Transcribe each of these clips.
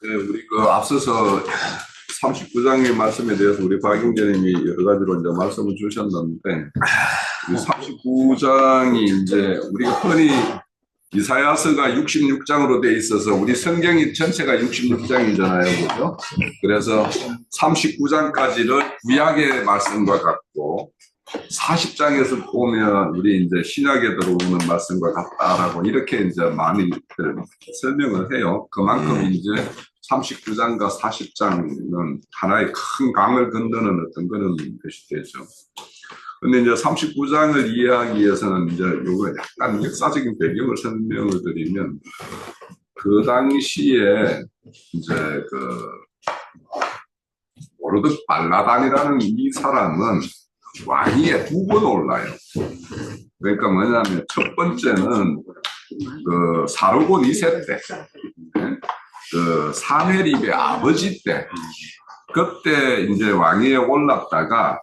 네, 우리 앞서서 39장의 말씀에 대해서 우리 박용재님이 여러 가지로 이제 말씀을 주셨는데, 이 39장이 이제 우리가 흔히 이사야서가 66장으로 돼 있어서 우리 성경이 전체가 66장이잖아요, 그죠? 그래서 39장까지는 구약의 말씀과 같고, 40장에서 보면 우리 이제 신약에 들어오는 말씀과 같다라고 이렇게 이제 많이 설명을 해요. 그만큼 이제 39장과 40장은 하나의 큰 강을 건너는 어떤 그런 것이 되죠. 근데 이제 39장을 이해하기 위해서는 이제 요거 약간 역사적인 배경을 설명을 드리면, 그 당시에 이제 오르드 발라단이라는 이 사람은 왕위에 두 번 올라요. 그러니까 뭐냐면 첫 번째는 사르곤 2세 때, 사네립의 아버지 때, 그때 이제 왕위에 올랐다가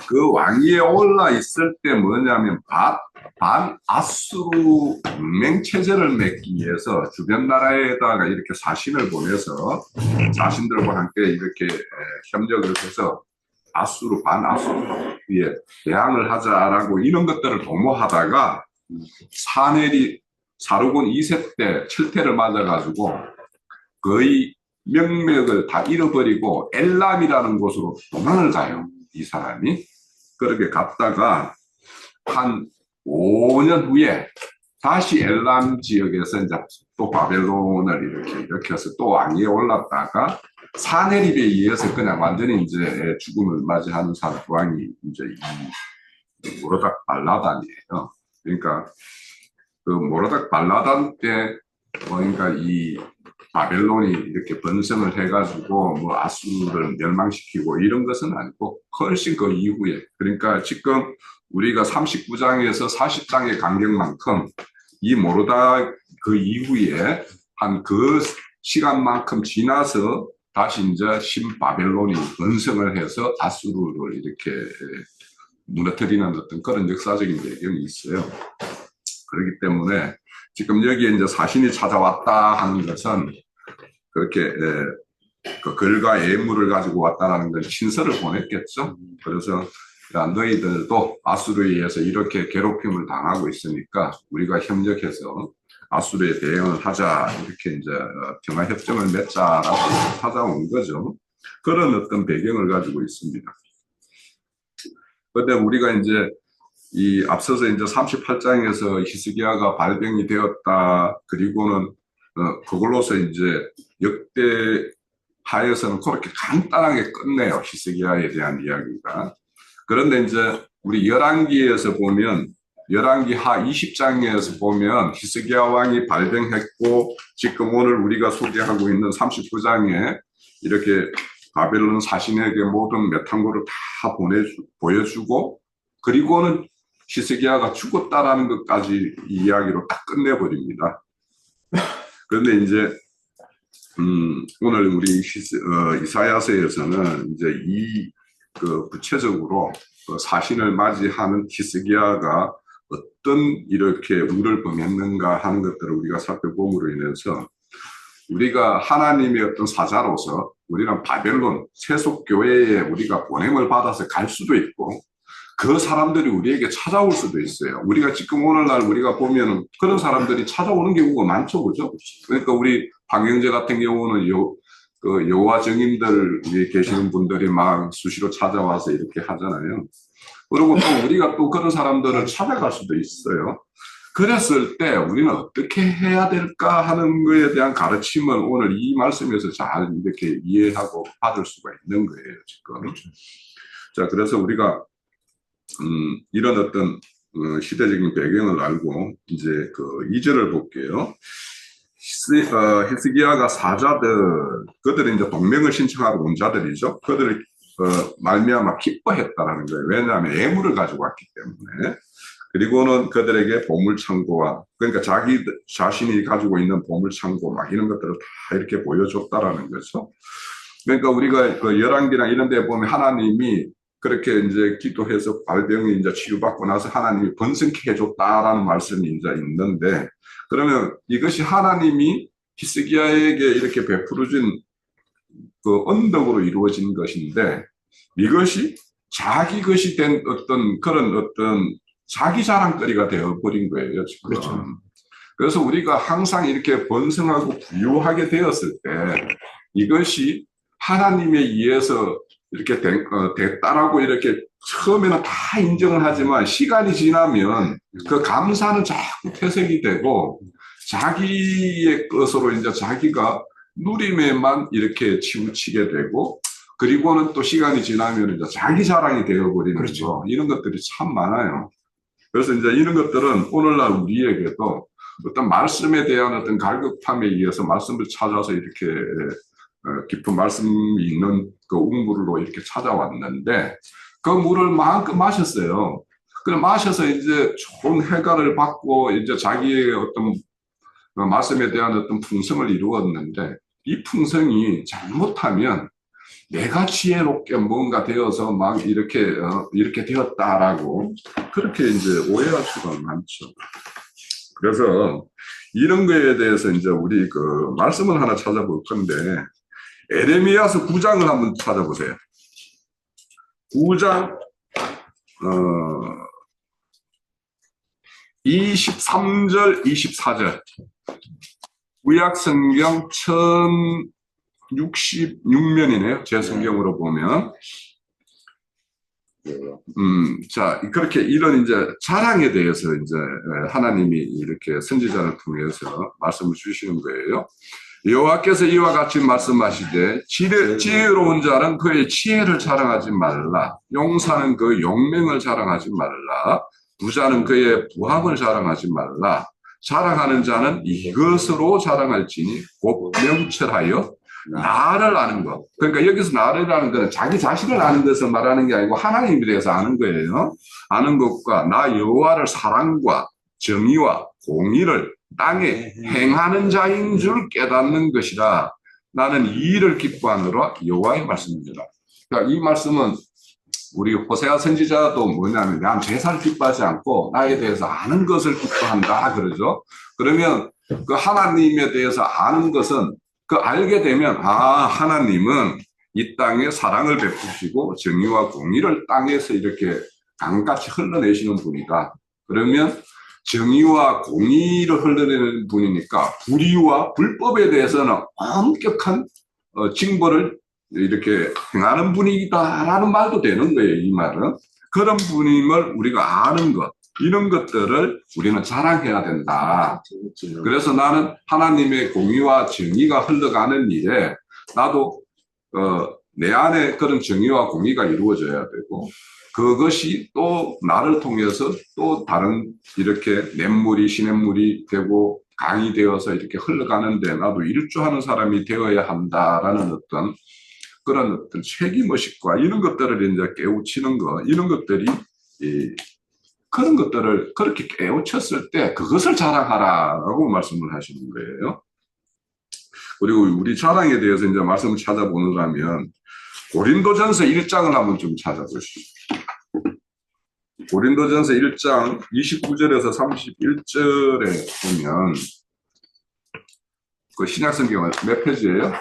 그 왕위에 올라 있을 때 뭐냐면 반아수르 동맹 체제를 맺기 위해서 주변 나라에다가 이렇게 사신을 보내서 자신들과 함께 이렇게 협력을 해서 반아수르에 대항을 하자라고 이런 것들을 도모하다가 사르곤 2세 때 철퇴를 맞아가지고 거의 명맥을 다 잃어버리고 엘람이라는 곳으로 도망을 가요. 이 사람이. 그렇게 갔다가 한 5년 후에 다시 엘람 지역에서 이제 또 바벨론을 이렇게 일으켜서 또 왕위에 올랐다가 사네립에 의해서 그냥 완전히 이제 죽음을 맞이하는 왕이 이제 이 모로닥 발라단이에요. 그러니까 그 모로닥 발라단 때 그러니까 이 바벨론이 이렇게 번성을 해가지고 뭐 아수르를 멸망시키고 이런 것은 아니고 훨씬 그 이후에, 그러니까 지금 우리가 39장에서 40장의 간격만큼 이 모로다 그 이후에 한 그 시간만큼 지나서 다시 이제 신바벨론이 번성을 해서 아수르를 이렇게 무너뜨리는 어떤 그런 역사적인 배경이 있어요. 그렇기 때문에 지금 여기에 이제 사신이 찾아왔다 하는 것은 그렇게 그 글과 예물을 가지고 왔다라는 건 친서를 보냈겠죠. 그래서 야, 너희들도 아수르에 의해서 이렇게 괴롭힘을 당하고 있으니까 우리가 협력해서 아수르에 대응을 하자, 이렇게 이제 평화협정을 맺자라고 찾아온 거죠. 그런 어떤 배경을 가지고 있습니다. 그런데 우리가 이제 이 앞서서 이제 38장에서 히스기야가 발병이 되었다. 그리고는 그걸로서 이제 역대 하에서는 그렇게 간단하게 끝내요. 히스기야에 대한 이야기가. 그런데 이제 우리 열왕기에서 보면 열왕기 하 20장에서 보면 히스기야 왕이 발병했고 지금 오늘 우리가 소개하고 있는 39장에 이렇게 바벨론 사신에게 모든 메탄고를 다 보여주고 그리고는 히스기야가 죽었다라는 것까지 이야기로 딱 끝내버립니다. 그런데 이제 오늘 우리 이사야서에서는 이제 구체적으로 사신을 맞이하는 히스기야가 어떤 이렇게 우를 범했는가 하는 것들을 우리가 살펴봄으로 인해서 우리가 하나님의 어떤 사자로서 우리는 바벨론 세속교회에 우리가 보냄을 받아서 갈 수도 있고 그 사람들이 우리에게 찾아올 수도 있어요. 우리가 지금 오늘날 우리가 보면 그런 사람들이 찾아오는 경우가 많죠, 그죠? 그러니까 우리 방영재 같은 경우는 여호와 증인들 위에 계시는 분들이 막 수시로 찾아와서 이렇게 하잖아요. 그리고 또 우리가 또 그런 사람들을 찾아갈 수도 있어요. 그랬을 때 우리는 어떻게 해야 될까 하는 것에 대한 가르침을 오늘 이 말씀에서 잘 이렇게 이해하고 받을 수가 있는 거예요, 지금. 자, 그래서 우리가 이런 어떤 시대적인 배경을 알고 이제 그 2절을 볼게요. 히스기야가 사자들, 그들이 이제 동맹을 신청하러 온 자들이죠. 그들이 말미암아 기뻐했다라는 거예요. 왜냐하면 예물을 가지고 왔기 때문에. 그리고는 그들에게 보물창고와, 그러니까 자기 자신이 가지고 있는 보물창고 막 이런 것들을 다 이렇게 보여줬다라는 거죠. 그러니까 우리가 그 열왕기나 이런 데 보면 하나님이 그렇게 이제 기도해서 발병이 이제 치유받고 나서 하나님이 번성케 해줬다라는 말씀이 이제 있는데, 그러면 이것이 하나님이 히스기야에게 이렇게 베풀어진 그 언덕으로 이루어진 것인데 이것이 자기 것이 된 어떤 그런 어떤 자기 자랑거리가 되어버린 거예요, 지금. 그렇죠. 그래서 우리가 항상 이렇게 번성하고 부유하게 되었을 때 이것이 하나님에 의해서 이렇게 됐다라고 이렇게 처음에는 다 인정을 하지만 시간이 지나면 그 감사는 자꾸 퇴색이 되고 자기의 것으로 이제 자기가 누림에만 이렇게 치우치게 되고 그리고는 또 시간이 지나면 이제 자기 자랑이 되어버리는 그렇죠. 거 이런 것들이 참 많아요. 그래서 이제 이런 것들은 오늘날 우리에게도 어떤 말씀에 대한 어떤 갈급함에 의해서 말씀을 찾아서 이렇게 깊은 말씀이 있는 그 우물로 이렇게 찾아왔는데 그 물을 마음껏 마셨어요. 그래 마셔서 이제 좋은 해가를 받고 이제 자기의 어떤 말씀에 대한 어떤 풍성을 이루었는데 이 풍성이 잘못하면 내가 지혜롭게 뭔가 되어서 막 이렇게 되었다라고 그렇게 이제 오해할 수가 많죠. 그래서 이런 거에 대해서 이제 우리 그 말씀을 하나 찾아볼 건데 에레미야서 9장을 한번 찾아보세요. 9장 23절 24절 구약 성경 1066면이네요. 제 성경으로 보면 자, 그렇게 이런 이제 자랑에 대해서 이제 하나님이 이렇게 선지자를 통해서 말씀을 주시는 거예요. 여호와께서 이와 같이 말씀하시되 지혜로운 자는 그의 지혜를 자랑하지 말라. 용사는 그 용맹을 자랑하지 말라. 부자는 그의 부함을 자랑하지 말라. 자랑하는 자는 이것으로 자랑할지니 곧 명철하여 나를 아는 것. 그러니까 여기서 나를 아는 것은 자기 자신을 아는 것을 말하는 게 아니고 하나님에 대해서 아는 거예요. 아는 것과 나 여호와를 사랑과 정의와 공의를 땅에 행하는 자인 줄 깨닫는 것이라. 나는 이 일을 기뻐하느라 여호와의 말씀입니다. 그러니까 이 말씀은 우리 호세아 선지자도 뭐냐면 난 제사를 기뻐하지 않고 나에 대해서 아는 것을 기뻐한다 그러죠. 그러면 그 하나님에 대해서 아는 것은 그 알게 되면 하나님은 이 땅에 사랑을 베푸시고 정의와 공의를 땅에서 이렇게 강같이 흘러내시는 분이다. 그러면 정의와 공의를 흘러내는 분이니까 불의와 불법에 대해서는 엄격한 징벌을 이렇게 행하는 분이다라는 말도 되는 거예요. 이 말은 그런 분임을 우리가 아는 것 이런 것들을 우리는 자랑해야 된다. 그래서 나는 하나님의 공의와 정의가 흘러가는 일에 나도 내 안에 그런 정의와 공의가 이루어져야 되고 그것이 또 나를 통해서 또 다른 이렇게 냇물이 시냇물이 되고 강이 되어서 이렇게 흘러가는데 나도 일조하는 사람이 되어야 한다라는 어떤 그런 어떤 책임의식과 이런 것들을 이제 깨우치는 거 이런 것들이 그런 것들을 그렇게 깨우쳤을 때 그것을 자랑하라라고 말씀을 하시는 거예요. 그리고 우리 자랑에 대해서 이제 말씀을 찾아보느라면 고린도전서 1장을 한번 좀 찾아보시죠. 고린도전서 1장 29절에서 31절에 보면 그 신약성경은 몇 페이지예요?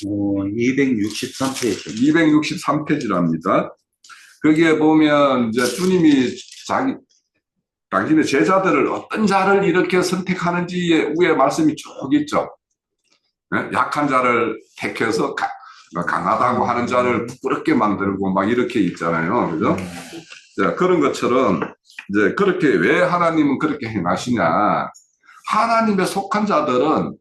263페이지. 263페이지랍니다. 거기에 보면 이제 주님이 당신의 제자들을 어떤 자를 이렇게 선택하는지에 위에 말씀이 쭉 있죠. 네? 약한 자를 택해서 강하다고 하는 자를 부끄럽게 만들고 막 이렇게 있잖아요. 그죠? 자, 그런 것처럼 이제 그렇게 왜 하나님은 그렇게 행하시냐. 하나님에 속한 자들은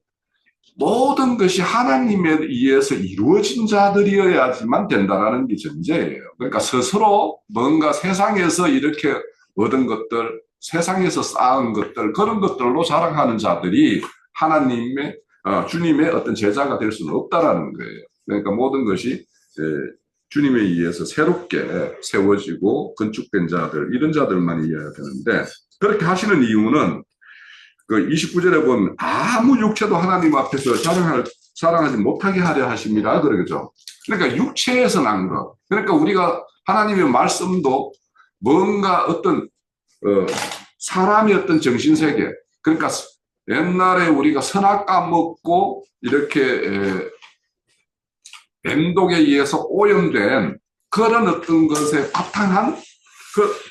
모든 것이 하나님에 의해서 이루어진 자들이어야지만 된다는 게 전제예요. 그러니까 스스로 뭔가 세상에서 이렇게 얻은 것들, 세상에서 쌓은 것들, 그런 것들로 자랑하는 자들이 하나님의, 주님의 어떤 제자가 될 수는 없다라는 거예요. 그러니까 모든 것이 주님에 의해서 새롭게 세워지고 건축된 자들, 이런 자들만이어야 되는데, 그렇게 하시는 이유는 그 29절에 보면 아무 육체도 하나님 앞에서 자랑하지 못하게 하려 하십니다. 그러죠. 그러니까 육체에서 난 것. 그러니까 우리가 하나님의 말씀도 뭔가 어떤 사람의 어떤 정신세계, 그러니까 옛날에 우리가 선악과 먹고 이렇게 뱀독에 의해서 오염된 그런 어떤 것에 바탕한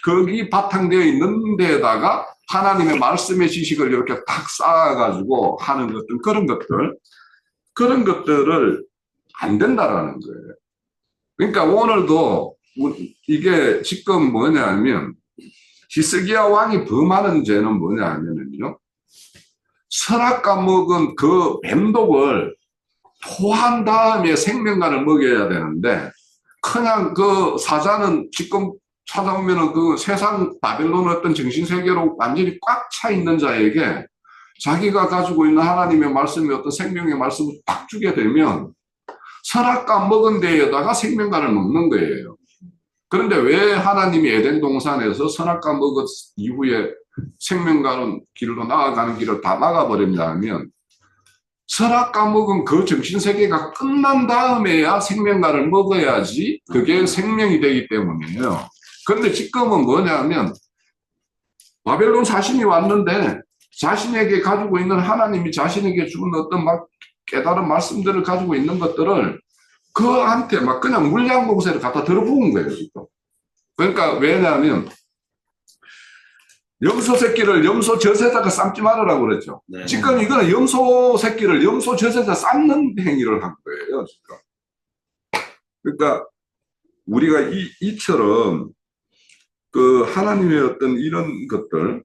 거기 바탕되어 있는 데에다가 하나님의 말씀의 지식을 이렇게 탁 쌓아가지고 하는 어떤 그런 것들을 안 된다라는 거예요. 그러니까 오늘도 이게 지금 뭐냐면 히스기야 왕이 범하는 죄는 뭐냐면요. 선악과 먹은 그 뱀독을 토한 다음에 생명간을 먹여야 되는데 그냥 그 사자는 지금 찾아오면은 그 세상 바벨론 어떤 정신세계로 완전히 꽉 차 있는 자에게 자기가 가지고 있는 하나님의 말씀이 어떤 생명의 말씀을 딱 주게 되면 선악과 먹은 데에다가 생명간을 먹는 거예요. 그런데 왜 하나님이 에덴 동산에서 선악과 먹은 이후에 생명가는 길로 나아가는 길을 다 막아버렸냐 하면 선악과 먹은 그 정신세계가 끝난 다음에야 생명가를 먹어야지 그게 생명이 되기 때문이에요. 그런데 지금은 뭐냐면 바벨론 사신이 왔는데 자신에게 가지고 있는 하나님이 자신에게 주는 어떤 막 깨달은 말씀들을 가지고 있는 것들을 그한테 막 그냥 물량공세를 갖다 들어부은 거예요. 지금. 그러니까 왜냐하면 염소 새끼를 염소 젖에다가 삶지 말으라고 그랬죠. 네. 지금 이거는 염소 새끼를 염소 젖에다 삶는 행위를 한 거예요. 지금. 그러니까 우리가 이처럼 그 하나님의 어떤 이런 것들,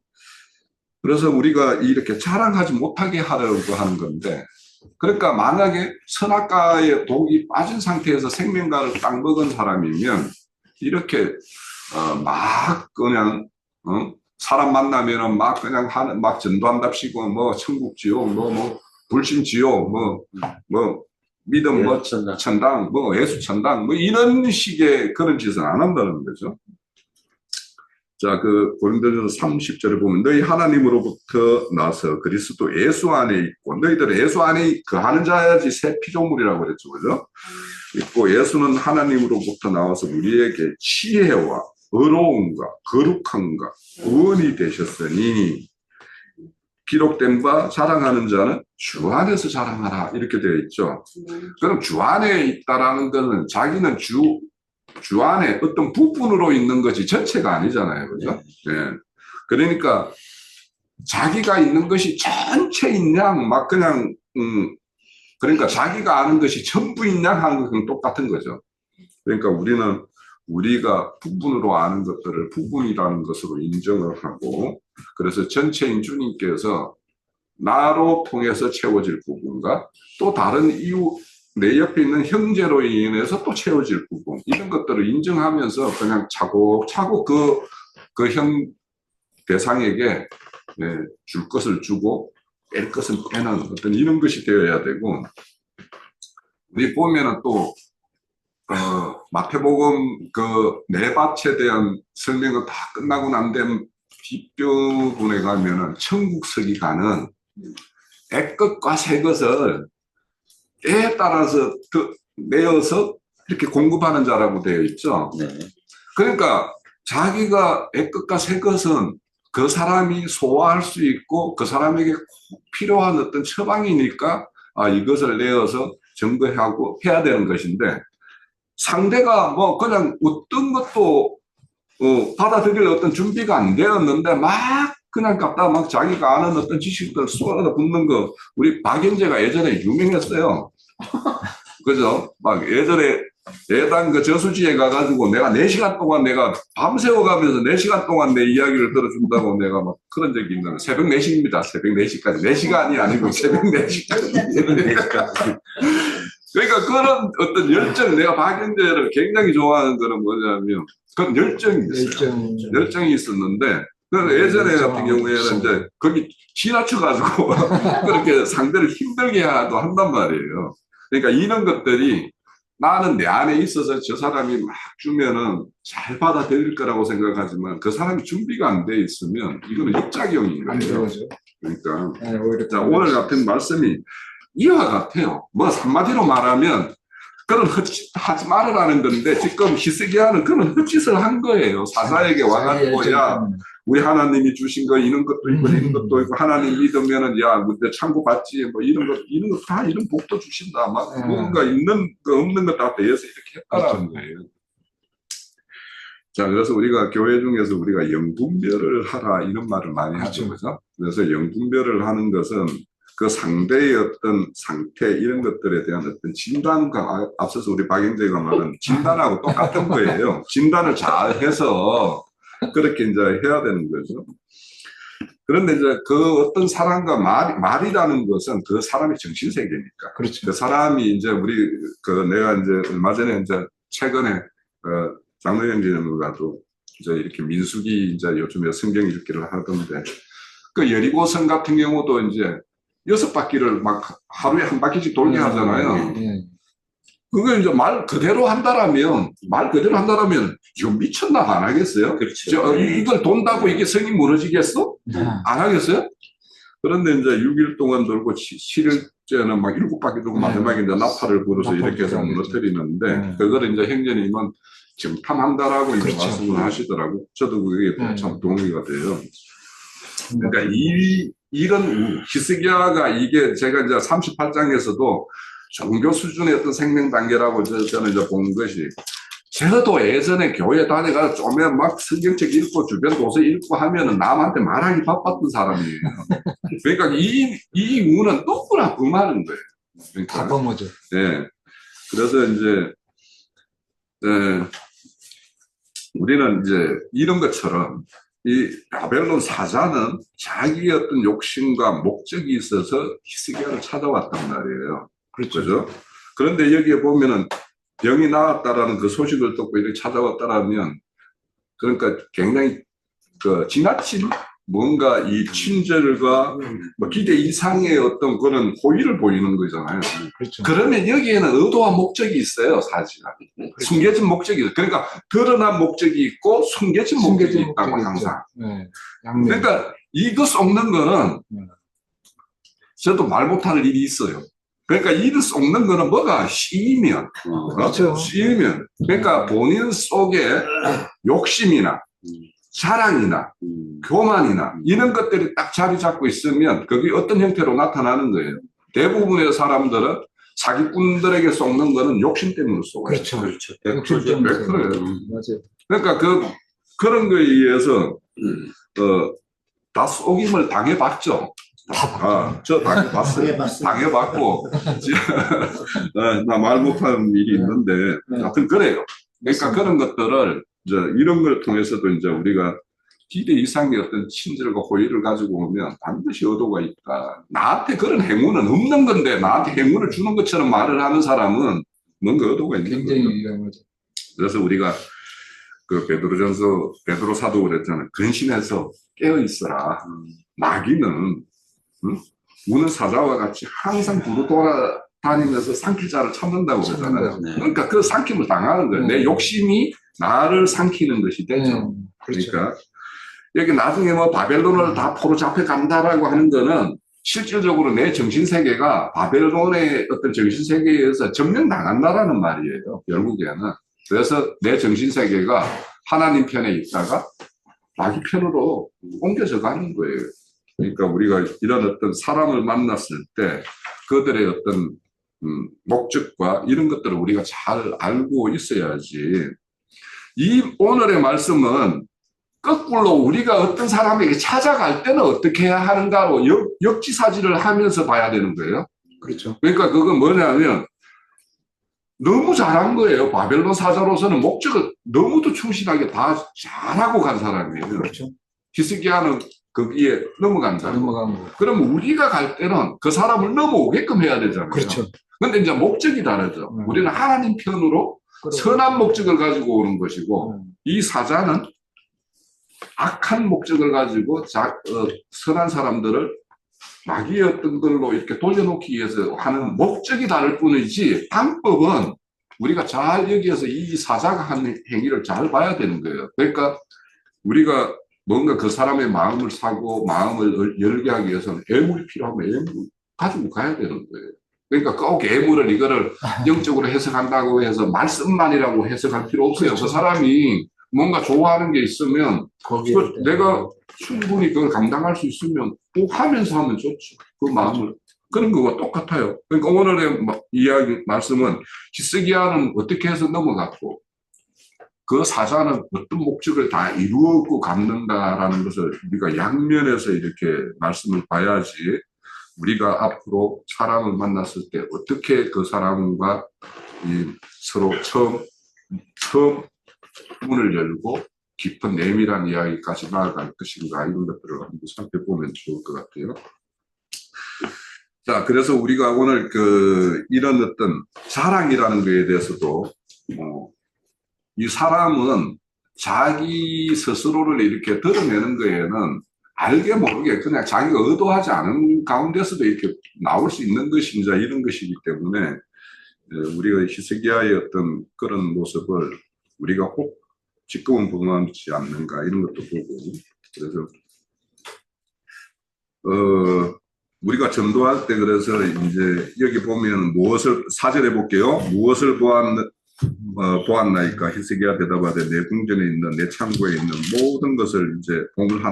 그래서 우리가 이렇게 자랑하지 못하게 하려고 하는 건데, 그러니까 만약에 선악과의 독이 빠진 상태에서 생명과를 딱 먹은 사람이면 이렇게 막 그냥 사람 만나면은 막 그냥 막 전도한답시고 뭐 천국 지옥 뭐 불신 지옥 뭐 믿음 뭐 천당 뭐 예수 천당 뭐 이런 식의 그런 짓은 안 한다는 거죠. 자, 그 고린도전서 30절에 보면 너희 하나님으로부터 나서 그리스도 예수 안에 있고 너희들은 예수 안에 거하는 자야지 새 피조물이라고 그랬죠. 그죠? 있고 예수는 하나님으로부터 나와서 우리에게 지혜와 의로움과 거룩함과 구원이 되셨으니 기록된 바 자랑하는 자는 주 안에서 자랑하라 이렇게 되어 있죠. 그럼 주 안에 있다라는 것은 자기는 주 안에 어떤 부분으로 있는 것이 전체가 아니잖아요. 그죠? 네. 그러니까 자기가 있는 것이 전체인 양 막 그냥 그러니까 자기가 아는 것이 전부인 양 하는 것은 똑같은 거죠. 그러니까 우리는 우리가 부분으로 아는 것들을 부분이라는 것으로 인정을 하고 그래서 전체인 주님께서 나로 통해서 채워질 부분과 또 다른 이유 내 옆에 있는 형제로 인해서 또 채워질 부분 이런 것들을 인정하면서 그냥 차곡차곡 그 형 대상에게 줄 것을 주고 뺄 것을 빼는 어떤 이런 것이 되어야 되고 우리 보면은 또 마태복음 그 네 밭에 대한 설명은 다 끝나고 난 다음 뒷부분에 가면은 천국석이 가는 애것과 새것을 때에 따라서 내어서 이렇게 공급하는 자라고 되어 있죠. 네. 그러니까 자기가 애것과 새것은 그 사람이 소화할 수 있고 그 사람에게 필요한 어떤 처방이니까 이것을 내어서 증거하고 해야 되는 것인데 상대가 뭐 그냥 어떤 것도 받아들일 어떤 준비가 안 되었는데 막 그냥 갖다 막 자기가 아는 어떤 지식들 쏟아 붓는 거 우리 박영재가 예전에 유명했어요. 그죠? 막 예전에 예당 그 저수지에 가가지고 내가 4시간 동안 내가 밤새워 가면서 4시간 동안 내 이야기를 들어준다고 내가 막 그런 적이 있는 새벽 4시입니다. 새벽 4시까지. 4시간이 아니고 새벽 4시까지. 그러니까 그런 어떤 열정, 내가 박영재를 굉장히 좋아하는 거는 뭐냐면 그런 열정이 있어요. 열정이 있었는데 예전에 같은 경우에는 이제 거기 지나쳐가지고 그렇게 상대를 힘들게 하도 한단 말이에요. 그러니까 이런 것들이 나는 내 안에 있어서 저 사람이 막 주면은 잘 받아들일 거라고 생각하지만 그 사람이 준비가 안 돼 있으면 이거는 역작용인 거예요. 그러니까 자, 오늘 같은 말씀이 이와 같아요. 뭐 한마디로 말하면 그런 헛짓 하지 말으라는 건데 지금 히스기야는 그런 헛짓을 한 거예요. 사사에게 와가지고 야 우리 하나님이 주신 거 이런 것도 있고 이런 것도 있고 하나님 믿으면은 야, 근데 참고 받지 뭐 이런 거 다 이런 복도 주신다. 막 뭔가 있는 거 없는 거 다 대해서 이렇게 했다라는 거예요. 자, 그래서 우리가 교회 중에서 우리가 영분별을 하라 이런 말을 많이 하죠. 그죠? 그래서 영분별을 하는 것은 그 상대의 어떤 상태 이런 것들에 대한 어떤 진단과 앞서서 우리 박영재가 말한 진단하고 똑같은 거예요. 진단을 잘 해서 그렇게 이제 해야 되는 거죠. 그런데 이제 그 어떤 사람과 말이라는 것은 그 사람의 정신세계니까. 그렇죠. 그 사람이 이제 우리 내가 이제 얼마 전에 이제 최근에 장로형제님과도 이제 이렇게 민수기 이제 요즘에 성경 읽기를 하던데 그 여리고성 같은 경우도 이제 6바퀴를 막 하루에 한 바퀴씩 돌게 하잖아요. 그거 이제 말 그대로 한다라면 이거 미쳤나 안 하겠어요? 그렇죠. 이걸 돈다고 이게 성이 무너지겠어? 안 하겠어요? 그런데 이제 6일 동안 돌고 7일째는 막 7바퀴 돌고 마지막에 이제 나팔을 불어서 이렇게 해서 무너뜨리는데 그걸 이제 형제님은 정탐한다라고 이제 말씀을 하시더라고. 저도 그게 참 동의가 돼요. 그러니까 이런 히스기야가 이게 제가 이제 38장에서도 종교 수준의 어떤 생명 단계라고 저는 이제 본 것이 저도 예전에 교회 다니가 좀에 막 성경책 읽고 주변 도서 읽고 하면은 남한테 말하기 바빴던 사람이에요. 그러니까 이 이유는 너무나 범하는 거예요. 그러니까, 다 범하죠. 네. 그래서 이제 우리는 이제 이런 것처럼 이 바벨론 사자는 자기의 어떤 욕심과 목적이 있어서 히스기야를 찾아왔단 말이에요. 그렇죠? 그런데 여기에 보면은 병이 나았다라는 그 소식을 듣고 이렇게 찾아왔다라면 그러니까 굉장히 지나친 뭔가 이 친절과 뭐 기대 이상의 어떤 그런 호의를 보이는 거잖아요. 그렇죠. 그러면 여기에는 의도와 목적이 있어요, 사실은. 그렇죠. 숨겨진 목적이 있어요. 그러니까 드러난 목적이 있고 숨겨진 목적이 있다고 항상. 네. 그러니까 이거 속는 거는 저도 말 못할 일이 있어요. 그러니까 이를 속는 거는 뭐가 씌이면, 그렇죠. 씌이면, 그러니까 본인 속에 욕심이나 자랑이나 교만이나 이런 것들이 딱 자리 잡고 있으면 그게 어떤 형태로 나타나는 거예요. 대부분의 사람들은 사기꾼들에게 속는 거는 욕심 때문에 속아요. 그렇죠. 욕심 때문에. 맞아요. 그러니까 그런 거에 의해서 다 속임을 당해봤죠. 저 당해봤어요. 당해봤고 나 말 못하는 일이 있는데 하여튼 그래요. 그러니까 그런 것들을 이제 이런 걸 통해서도 이제 우리가 기대 이상의 어떤 친절과 호의를 가지고 오면 반드시 의도가 있다. 나한테 그런 행운은 없는 건데 나한테 행운을 주는 것처럼 말을 하는 사람은 뭔가 의도가 있는 거죠. 굉장히 위험하죠. 그래서 우리가 그 베드로 사도 그랬잖아요. 근신해서 깨어 있어라. 마귀는 우는 사자와 같이 항상 두루 돌아다니면서 삼킬 자를 찾는다고 그러잖아요. 그러니까 그 삼킴을 당하는 거예요. 내 욕심이 나를 삼키는 것이 되죠. 그렇죠. 그러니까 여기 나중에 뭐 바벨론을 다 포로 잡혀 간다라고 하는 거는 실질적으로 내 정신세계가 바벨론의 어떤 정신세계에 의해서 점령당한다라는 말이에요. 결국에는. 그래서 내 정신세계가 하나님 편에 있다가 마귀 편으로 옮겨져 가는 거예요. 그러니까 우리가 이런 어떤 사람을 만났을 때 그들의 어떤 목적과 이런 것들을 우리가 잘 알고 있어야지. 이 오늘의 말씀은 거꾸로 우리가 어떤 사람에게 찾아갈 때는 어떻게 해야 하는가로 역지사지를 하면서 봐야 되는 거예요. 그렇죠. 그러니까 그건 뭐냐면 너무 잘한 거예요. 바벨론 사자로서는 목적을 너무도 충실하게 다 잘하고 간 사람이에요. 그렇죠. 히스기야는 거기에 넘어간다. 그럼 우리가 갈 때는 그 사람을 넘어오게끔 해야 되잖아요. 그렇죠. 근데 이제 목적이 다르죠. 우리는 하나님 편으로 선한 목적을 가지고 오는 것이고 이 사자는 악한 목적을 가지고 선한 사람들을 마귀의 어떤 걸로 이렇게 돌려놓기 위해서 하는 목적이 다를 뿐이지 방법은 우리가 잘 여기에서 이 사자가 하는 행위를 잘 봐야 되는 거예요. 그러니까 우리가 뭔가 그 사람의 마음을 사고 마음을 열게 하기 위해서는 애물이 필요하면 애물 가지고 가야 되는 거예요. 그러니까 꼭 애물을 이거를 영적으로 해석한다고 해서 말씀만이라고 해석할 필요 없어요. 그렇죠. 그 사람이 뭔가 좋아하는 게 있으면 거기에 내가 충분히 그걸 감당할 수 있으면 꼭 하면서 하면 좋죠. 그 마음을. 그런 거와 똑같아요. 그러니까 오늘의 이야기, 말씀은 히스기야는 어떻게 해서 넘어갔고 그 사자는 어떤 목적을 다 이루었고 갔는가라는 것을 우리가 양면에서 이렇게 말씀을 봐야지 우리가 앞으로 사람을 만났을 때 어떻게 그 사람과 서로 처음 문을 열고 깊은 내밀한 이야기까지 나아갈 것인가 이런 것들을 한번 살펴보면 좋을 것 같아요. 자, 그래서 우리가 오늘 이런 어떤 사랑이라는 것에 대해서도 이 사람은 자기 스스로를 이렇게 드러내는 거에는 알게 모르게 그냥 자기가 의도하지 않은 가운데서도 이렇게 나올 수 있는 것이 이제 이런 것이기 때문에 우리가 히스기야의 어떤 그런 모습을 우리가 꼭 지금은 범하지 않는가 이런 것도 보고 그래서 우리가 전도할 때 그래서 이제 여기 보면 무엇을 사절해 볼게요. 무엇을 보았나이까 히스기야 대답하되 내 궁전에 있는 내 창고에 있는 모든 것을 이제 봉을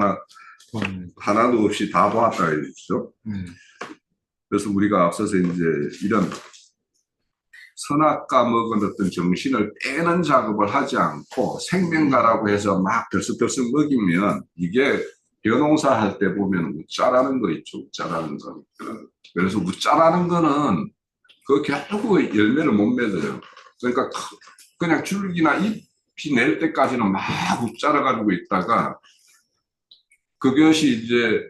하나도 없이 다 보았다 했죠. 그래서 우리가 앞서서 이제 이런 선악과 먹은 어떤 정신을 빼는 작업을 하지 않고 생명가라고 해서 막 들썩들썩 먹이면 이게 벼농사 할 때 보면 웃자라는 거 있죠. 웃자라는 거. 그래서 웃자라는 거는 그 결국 열매를 못 맺어요. 그러니까 그냥 줄기나 잎이 낼 때까지는 막 웃자라 가지고 있다가 그것이 이제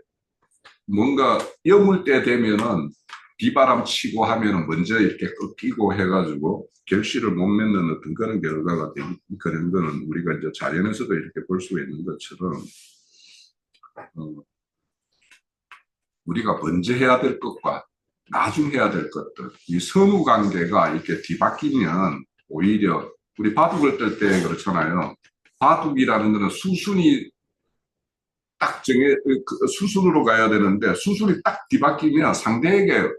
뭔가 여물 때 되면은 비바람 치고 하면은 먼저 이렇게 꺾이고 해가지고 결실을 못 맺는 어떤 그런 결과가 되는 그런 거는 우리가 이제 자연에서도 이렇게 볼 수가 있는 것처럼 우리가 먼저 해야 될 것과 나중 해야 될 것들 이 선후 관계가 이렇게 뒤바뀌면 오히려 우리 바둑을 뜰 때 그렇잖아요. 바둑이라는 거는 수순이 딱 수순으로 가야 되는데 수순이 딱 뒤바뀌면 상대에게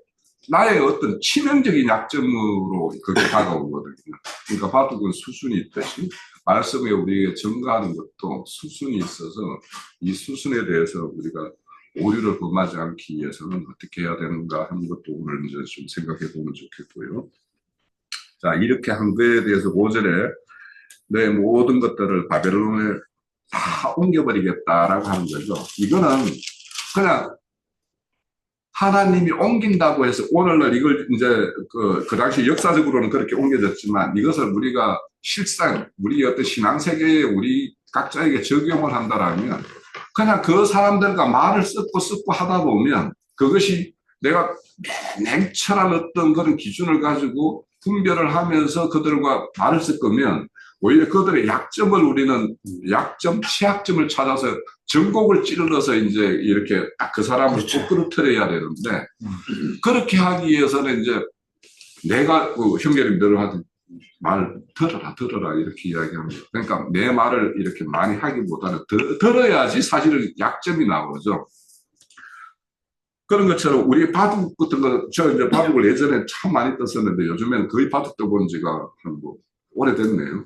나의 어떤 치명적인 약점으로 그게 다가오거든요. 그러니까 바둑은 수순이 있듯이 말씀에 우리에게 증거하는 것도 수순이 있어서 이 수순에 대해서 우리가 오류를 범하지 않기 위해서는 어떻게 해야 되는가 하는 것도 오늘 이제 좀 생각해 보면 좋겠고요. 자, 이렇게 한 거에 대해서 5절에 내 모든 것들을 바벨론에 다 옮겨버리겠다라고 하는 거죠. 이거는 그냥 하나님이 옮긴다고 해서 오늘날 이걸 이제 그 당시 역사적으로는 그렇게 옮겨졌지만 이것을 우리가 실상 우리 어떤 신앙세계에 우리 각자에게 적용을 한다라면 그냥 그 사람들과 말을 섞고 하다 보면 그것이 내가 냉철한 어떤 그런 기준을 가지고 분별을 하면서 그들과 말을 섞으면 오히려 그들의 약점을 우리는 취약점을 찾아서 전곡을 찌르러서 이제 이렇게 딱 그 사람을 꼭 끌어들여야 되는데 그렇게 하기 위해서는 이제 내가 형제님 늘 하던 말 들어라 이렇게 이야기합니다. 그러니까 내 말을 이렇게 많이 하기보다는 들어야지 사실은 약점이 나오죠. 그런 것처럼 우리 바둑 같은 거, 저 이제 바둑을 예전에 참 많이 떴었는데 요즘에는 거의 바둑 떠본 지가 한 오래됐네요.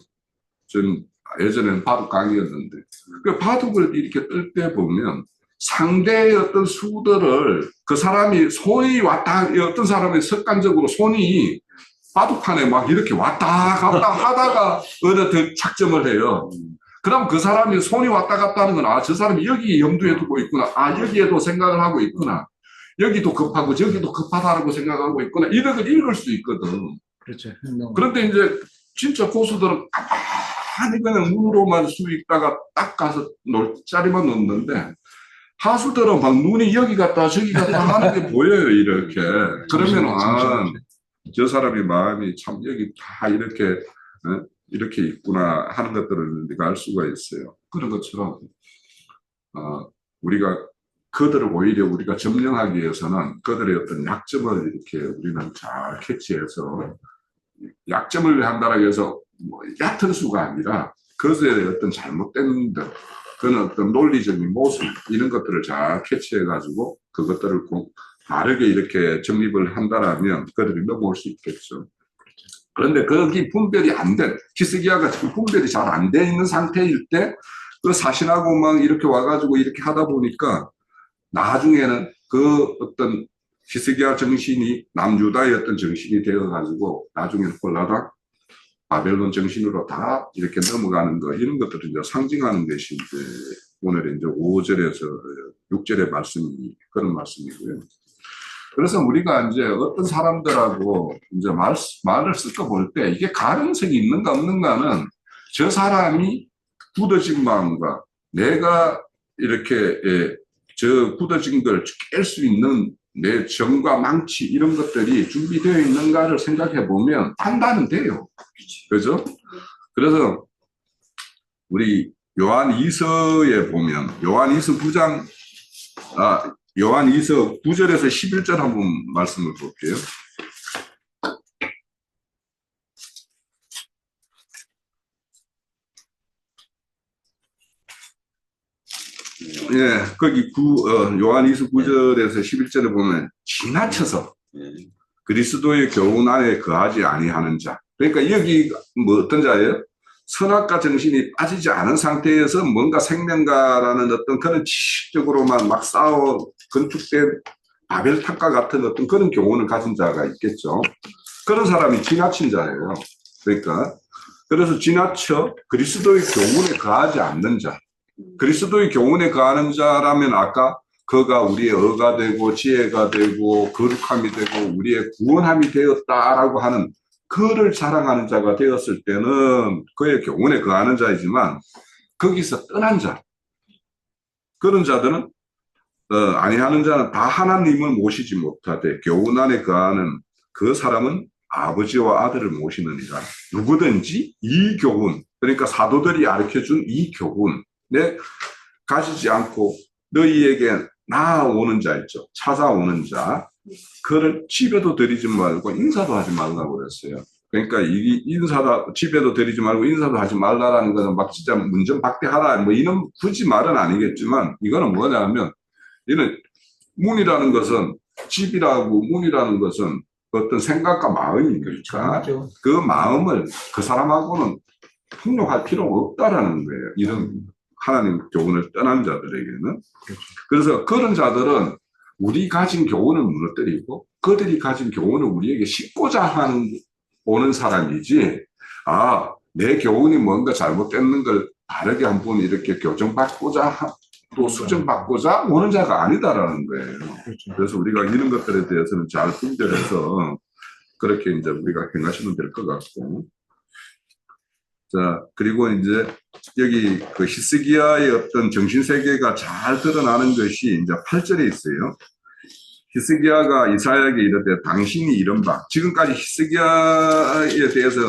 전 예전에는 바둑 강의였는데 그 바둑을 이렇게 뜰 때 보면 상대의 어떤 수들을 그 사람이 손이 왔다 어떤 사람이 습관적으로 손이 바둑판에 막 이렇게 왔다 갔다 하다가 어느 착점을 해요. 그럼 그 사람이 손이 왔다 갔다 하는 건 저 사람이 여기 염두에 두고 있구나. 여기에도 생각을 하고 있구나. 여기도 급하고 저기도 급하다고 생각하고 있구나. 이런 걸 읽을 수 있거든. 그렇죠. 그런데 이제 진짜 고수들은 가만히 그냥 눈으로만 수 있다가 딱 가서 놀자리만 놓는데 하수들은 막 눈이 여기 갔다 저기 갔다 하는 게 보여요. 이렇게. 그러면 저 사람의 마음이 참 여기 다 이렇게 있구나 하는 것들을 우리가 알 수가 있어요. 그런 것처럼 우리가 그들을 오히려 우리가 점령하기 위해서는 그들의 어떤 약점을 이렇게 우리는 잘 캐치해서 약점을 한다라고 해서 얕은 수가 아니라 그들의 어떤 잘못된 그런 어떤 논리적인 모습 이런 것들을 잘 캐치해가지고 그것들을 바르게 이렇게 정립을 한다라면 그들이 넘어올 수 있겠죠. 그런데 거기 분별이 안 된, 히스기야가 지금 분별이 잘 안 돼 있는 상태일 때, 그 사신하고 막 이렇게 와가지고 이렇게 하다 보니까, 나중에는 그 어떤 히스기야 정신이 남유다의 어떤 정신이 되어가지고, 나중에는 홀라당 바벨론 정신으로 다 이렇게 넘어가는 거, 이런 것들을 이제 상징하는 것이 이제 오늘 이제 5절에서 6절의 말씀이 그런 말씀이고요. 그래서 우리가 이제 어떤 사람들하고 이제 말을 쓸까 볼 때 이게 가능성이 있는가 없는가는 저 사람이 굳어진 마음과 내가 이렇게 저 굳어진 걸 깰 수 있는 내 정과 망치 이런 것들이 준비되어 있는가를 생각해 보면 판단은 돼요. 그죠? 그래서 우리 요한 2서에 보면 요한 2서 9장 요한 2서 9절에서 11절 한번 말씀을 볼게요. 예, 거기 요한 2서 9절에서 11절에 보면 지나쳐서 그리스도의 교훈 안에 거하지 아니하는 자. 그러니까 여기 뭐 어떤 자예요? 선악과 정신이 빠지지 않은 상태에서 뭔가 생명가라는 어떤 그런 지식적으로만 막 싸워 건축된 바벨탑과 같은 어떤 그런 교훈을 가진 자가 있겠죠. 그런 사람이 지나친 자예요. 그러니까 그래서 지나쳐 그리스도의 교훈에 거하지 않는 자. 그리스도의 교훈에 거하는 자라면 아까 그가 우리의 어가 되고 지혜가 되고 거룩함이 되고 우리의 구원함이 되었다라고 하는 그를 자랑하는 자가 되었을 때는 그의 교훈에 거하는 자이지만 거기서 떠난 자 그런 자들은 아니하는 자는 다 하나님을 모시지 못하되 교훈 안에 거하는 그 사람은 아버지와 아들을 모시느니라. 누구든지 이 교훈 그러니까 사도들이 가르쳐준 이 교훈에 가지지 않고 너희에게 나아오는 자 있죠. 찾아오는 자 그를 집에도 드리지 말고 인사도 하지 말라고 그랬어요. 그러니까 이 인사도 집에도 드리지 말고 인사도 하지 말라라는 것은 막 진짜 문전박대하라 뭐 이런 굳이 말은 아니겠지만 이거는 뭐냐면 이는 문이라는 것은 집이라고 문이라는 것은 어떤 생각과 마음이니까 그 마음을 그 사람하고는 폭력할 필요가 없다라는 거예요. 이런 하나님 교훈을 떠난 자들에게는. 그래서 그런 자들은 우리 가진 교훈을 무너뜨리고 그들이 가진 교훈을 우리에게 싣고자 하는 오는 사람이지 내 교훈이 뭔가 잘못됐는 걸 다르게 한번 이렇게 교정받고자 또 수정받고자 오는 자가 아니다라는 거예요. 그래서 우리가 이런 것들에 대해서는 잘 분별해서 그렇게 이제 우리가 행하시면 될 것 같고 자 그리고 이제 여기 그 히스기야의 어떤 정신세계가 잘 드러나는 것이 이제 8절에 있어요. 히스기야가 이사야에게 이르되 당신이 이른바 지금까지 히스기야에 대해서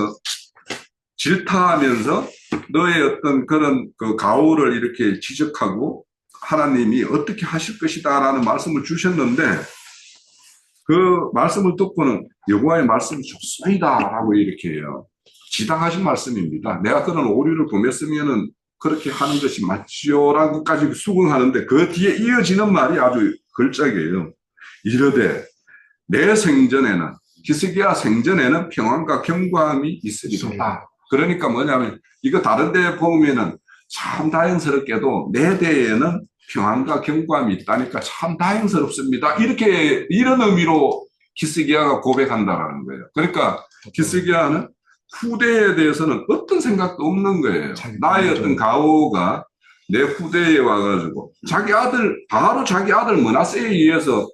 질타하면서 너의 어떤 그런 그 가오를 이렇게 지적하고 하나님이 어떻게 하실 것이다 라는 말씀을 주셨는데 그 말씀을 듣고는 여호와의 말씀이 좋소이다 라고 이렇게 해요. 지당하신 말씀입니다. 내가 그런 오류를 범했으면은 그렇게 하는 것이 맞지요 라고까지 수긍하는데 그 뒤에 이어지는 말이 아주 걸작이에요. 이르되 내 생전에는 히스기야 생전에는 평안과 경고함이 있으리로다. 그러니까 뭐냐면 이거 다른 데 보면은 참 다행스럽게도 내 대에는 평안과 경고함이 있다니까 참 다행스럽습니다. 이렇게 이런 의미로 히스기야가 고백한다라는 거예요. 그러니까 히스기야는 후대에 대해서는 어떤 생각도 없는 거예요. 나의 어떤 가오가 내 후대에 와가지고 바로 자기 아들 므낫세에 의해서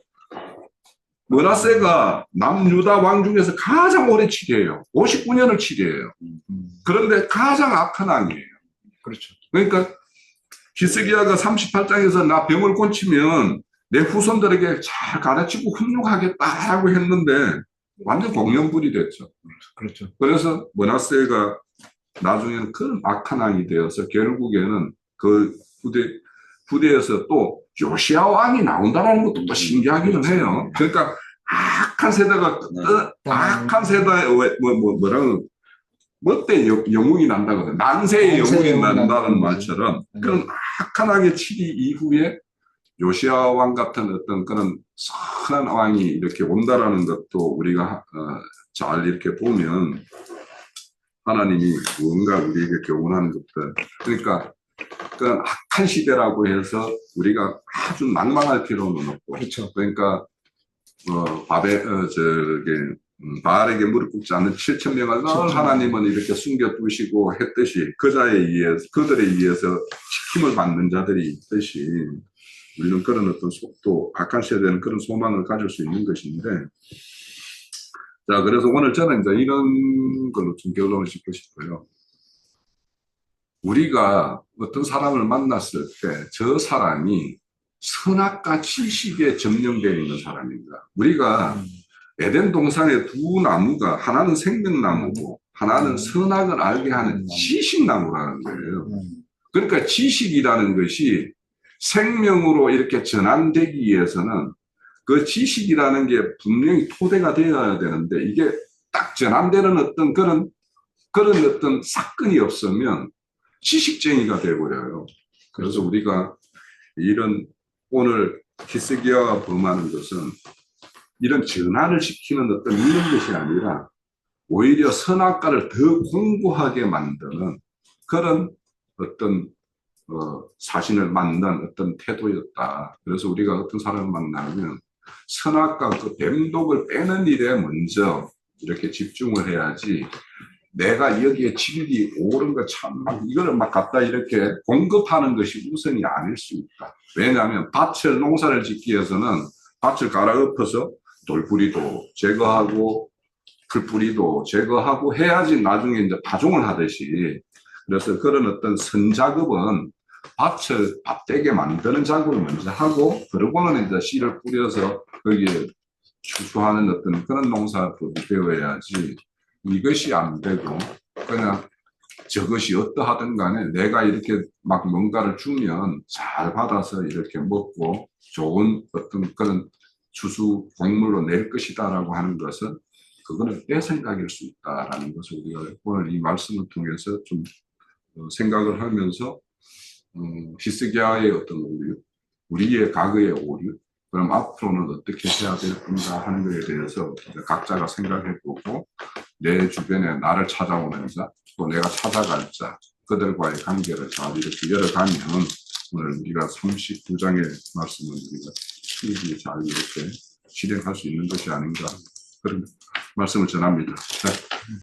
므낫세가 남유다 왕 중에서 가장 오래 치리해요. 59년을 치리해요. 그런데 가장 악한 왕이에요. 그렇죠. 그러니까 히스기야가 38장에서 나 병을 고치면 내 후손들에게 잘 가르치고 훈육하겠다라고 했는데 완전 공연불이 됐죠. 그렇죠. 그래서 므낫세가 나중에는 큰 악한 왕이 되어서 결국에는 그 후대에서 또 요시야 왕이 나온다는 것도 또 신기하기는 해요. 그러니까 악한 세대가 악한 세대에 뭐라고 뭐때 영웅이 난다거든. 난세의 영웅이 난다는 말처럼 그런 악한 왕의 치리 이후에 요시야 왕 같은 어떤 그런 선한 왕이 이렇게 온다라는 것도 우리가 잘 이렇게 보면 하나님이 뭔가 우리에게 교훈하는 것들. 그러니까 그런 악한 시대라고 해서 우리가 아주 낭망할 필요는 없고. 그렇죠. 그러니까 바알에게 무릎 꿇지 않는 7천 명을 늘 하나님은 이렇게 숨겨두시고 했듯이 그들에 의해서 힘을 받는 자들이 있듯이 우리는 그런 어떤 속도, 악한 시대에는 그런 소망을 가질 수 있는 것인데, 자, 그래서 오늘 저는 이제 이런 걸로 좀 결론을 짓고 싶어요. 우리가 어떤 사람을 만났을 때 저 사람이 선악과 지식에 점령되어 있는 사람입니다. 우리가 에덴 동산의 두 나무가 하나는 생명나무고 하나는 선악을 알게 하는 지식나무라는 거예요. 그러니까 지식이라는 것이 생명으로 이렇게 전환되기 위해서는 그 지식이라는 게 분명히 토대가 되어야 되는데 이게 딱 전환되는 어떤 그런 어떤 사건이 없으면 지식쟁이가 되어버려요. 그래서 우리가 이런 오늘 히스기야가 범하는 것은 이런 전환을 시키는 어떤 이런 것이 아니라 오히려 선악과를 더 공고하게 만드는 그런 어떤 사신을 만난 어떤 태도였다. 그래서 우리가 어떤 사람을 만나면 선악과 그 뱀독을 빼는 일에 먼저 이렇게 집중을 해야지 내가 여기에 진리 옳은 거 참 막 이거를 막 갖다 이렇게 공급하는 것이 우선이 아닐 수 있다. 왜냐하면 농사를 짓기 위해서는 밭을 갈아엎어서 돌뿌리도 제거하고 풀뿌리도 제거하고 해야지 나중에 이제 파종을 하듯이 그래서 그런 어떤 선작업은 밭을 밥되게 만드는 작업을 먼저 하고 그러고는 이제 씨를 뿌려서 거기에 추수하는 어떤 그런 농사법이 되어야지 이것이 안 되고 그냥 저것이 어떠하든 간에 내가 이렇게 막 뭔가를 주면 잘 받아서 이렇게 먹고 좋은 어떤 그런 추수 곡물로 낼 것이다라고 하는 것은 그거는 내 생각일 수 있다라는 것을 우리가 오늘 이 말씀을 통해서 좀 생각을 하면서 히스기야의 어떤 오류, 우리의 과거의 오류, 그럼 앞으로는 어떻게 해야 될 건가 하는 것에 대해서 각자가 생각해보고 내 주변에 나를 찾아오는 자, 또 내가 찾아갈 자, 그들과의 관계를 잘 이렇게 열어가면 오늘 우리가 39장의 말씀을 우리가 충분히 잘 이렇게 실행할 수 있는 것이 아닌가 그런 말씀을 전합니다. 네.